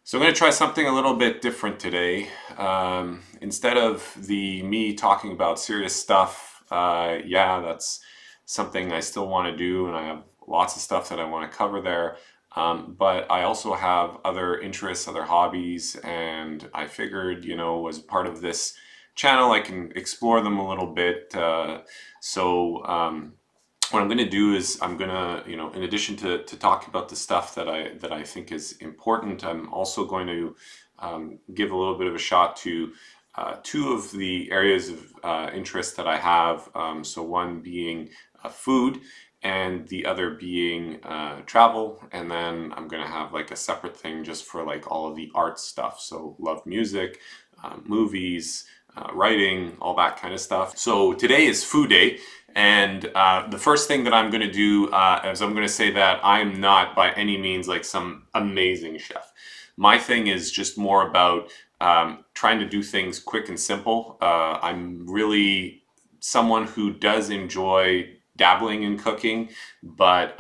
So I'm going to try something a little bit different today. Instead of me talking about serious stuff, yeah, that's something I still want to do, and I have lots of stuff that I want to cover there. But I also have other interests, other hobbies, and I figured, as part of this channel, I can explore them a little bit. So what I'm going to do is I'm going to, in addition to talking about the stuff that I think is important, I'm also going to give a little bit of a shot to two of the areas of interest that I have. So one being food, and the other being travel, and then I'm going to have like a separate thing just for like all of the art stuff. So love music, movies, writing, all that kind of stuff. So today is food day, and the first thing that I'm going to do is I'm going to say that I'm not by any means like some amazing chef. My thing is just more about trying to do things quick and simple. I'm really someone who does enjoy dabbling in cooking, but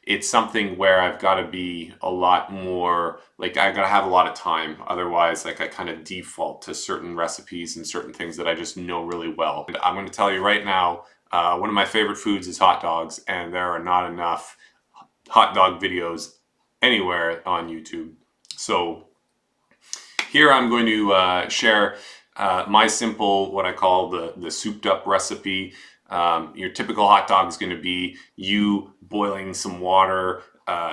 it's something where I've got to be a lot more, like I got to have a lot of time. Otherwise, like I kind of default to certain recipes and certain things that I just know really well. And I'm going to tell you right now, one of my favorite foods is hot dogs, and there are not enough hot dog videos anywhere on YouTube. So here I'm going to share my simple, what I call the souped up recipe. Your typical hot dog is going to be you boiling some water,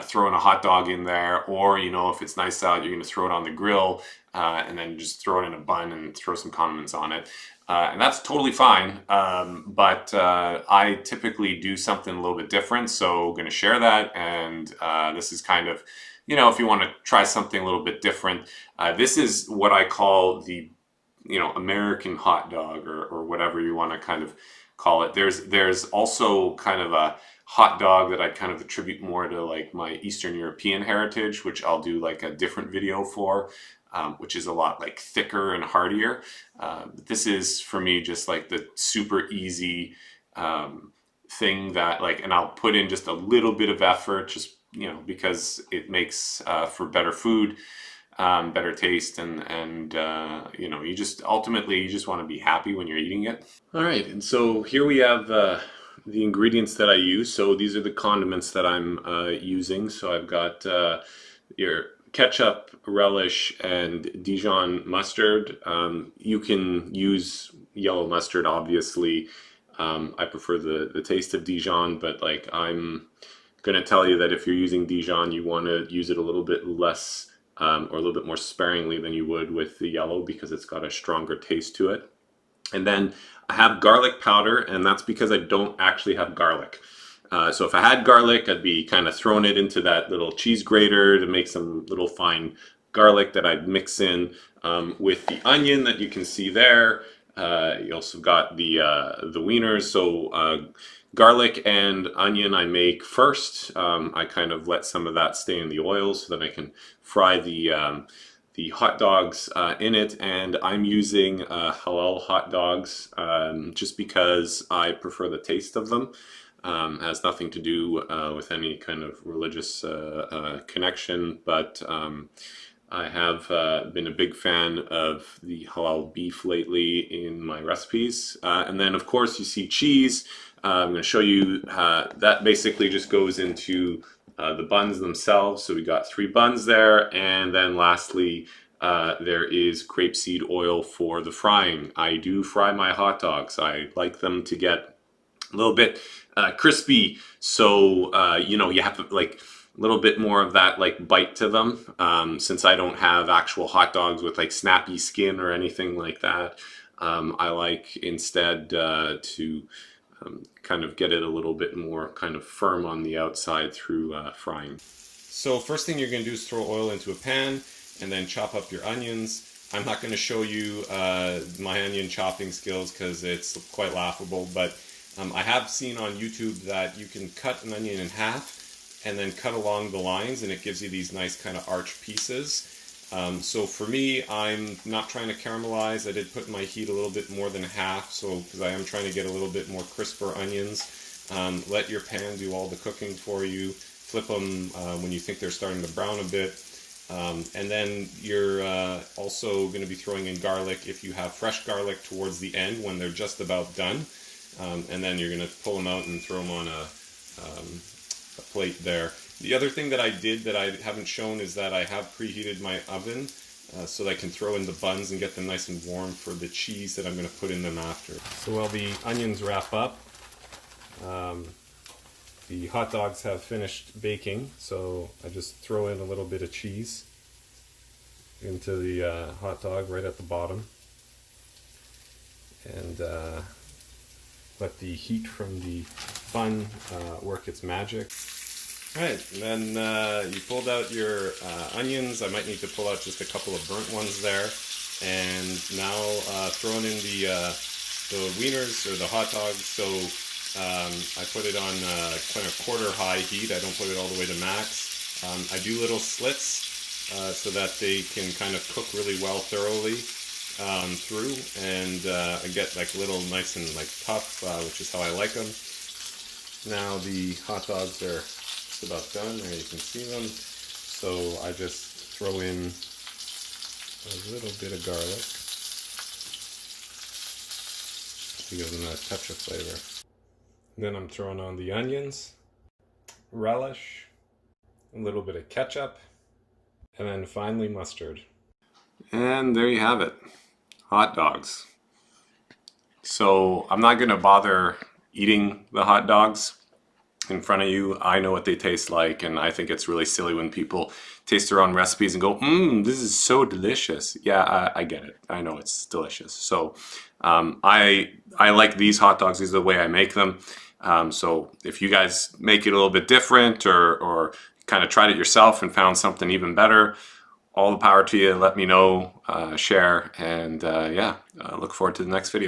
throwing a hot dog in there, or if it's nice out, you're going to throw it on the grill and then just throw it in a bun and throw some condiments on it. And that's totally fine, but I typically do something a little bit different, so I'm going to share that, and this is kind of, if you want to try something a little bit different, this is what I call the, American hot dog, or whatever you want to kind of call it. There's also kind of a hot dog that I kind of attribute more to like my Eastern European heritage, which I'll do like a different video for, which is a lot like thicker and heartier. This is for me just like the super easy thing that like, and I'll put in just a little bit of effort, just because it makes for better food, better taste, and you just ultimately you just want to be happy when you're eating it. All right, and so here we have the ingredients that I use. So these are the condiments that I'm using. So I've got your ketchup, relish, and Dijon mustard. You can use yellow mustard, obviously. I prefer the taste of Dijon, but like I'm gonna tell you that if you're using Dijon, you want to use it a little bit less or a little bit more sparingly than you would with the yellow, because it's got a stronger taste to it. And then I have garlic powder, and that's because I don't actually have garlic. So if I had garlic, I'd be kind of throwing it into that little cheese grater to make some little fine garlic that I'd mix in with the onion that you can see there. You also got the wieners. So garlic and onion I make first. I kind of let some of that stay in the oil so that I can fry the hot dogs in it, and I'm using halal hot dogs just because I prefer the taste of them. Has nothing to do with any kind of religious connection, but I have been a big fan of the halal beef lately in my recipes. And then of course you see cheese. I'm going to show you that basically just goes into the buns themselves. So we got 3 buns there, and then lastly there is grapeseed oil for the frying. I do fry my hot dogs. I like them to get a little bit crispy, so you have to like a little bit more of that like bite to them. Since I don't have actual hot dogs with like snappy skin or anything like that, I like instead to kind of get it a little bit more kind of firm on the outside through frying. So first thing you're going to do is throw oil into a pan and then chop up your onions. I'm not going to show you my onion chopping skills because it's quite laughable, but I have seen on YouTube that you can cut an onion in half and then cut along the lines, and it gives you these nice kind of arch pieces. So for me, I'm not trying to caramelize. I did put my heat a little bit more than half, so because I am trying to get a little bit more crisper onions. Let your pan do all the cooking for you. Flip them when you think they're starting to brown a bit, And then you're also going to be throwing in garlic if you have fresh garlic towards the end when they're just about done. And then you're going to pull them out and throw them on a plate there. The other thing that I did that I haven't shown is that I have preheated my oven so that I can throw in the buns and get them nice and warm for the cheese that I'm going to put in them after. So while the onions wrap up, the hot dogs have finished baking, so I just throw in a little bit of cheese into the hot dog right at the bottom, and let the heat from the bun work its magic. Alright, and then you pulled out your onions. I might need to pull out just a couple of burnt ones there, and now throwing in the wieners or the hot dogs. So I put it on kind of quarter high heat. I don't put it all the way to max. I do little slits so that they can kind of cook really well thoroughly through, and I get like little nice and like tough, which is how I like them. Now the hot dogs are just about done. There you can see them. So I just throw in a little bit of garlic to give them a touch of flavor. Then I'm throwing on the onions, relish, a little bit of ketchup, and then finally mustard. And there you have it, hot dogs. So I'm not going to bother eating the hot dogs in front of you. I know what they taste like, and I think it's really silly when people taste their own recipes and go, this is so delicious. Yeah, I get it. I know it's delicious. So I like these hot dogs. These are the way I make them. So if you guys make it a little bit different, or kind of tried it yourself and found something even better, all the power to you. Let me know, share, and yeah, look forward to the next video.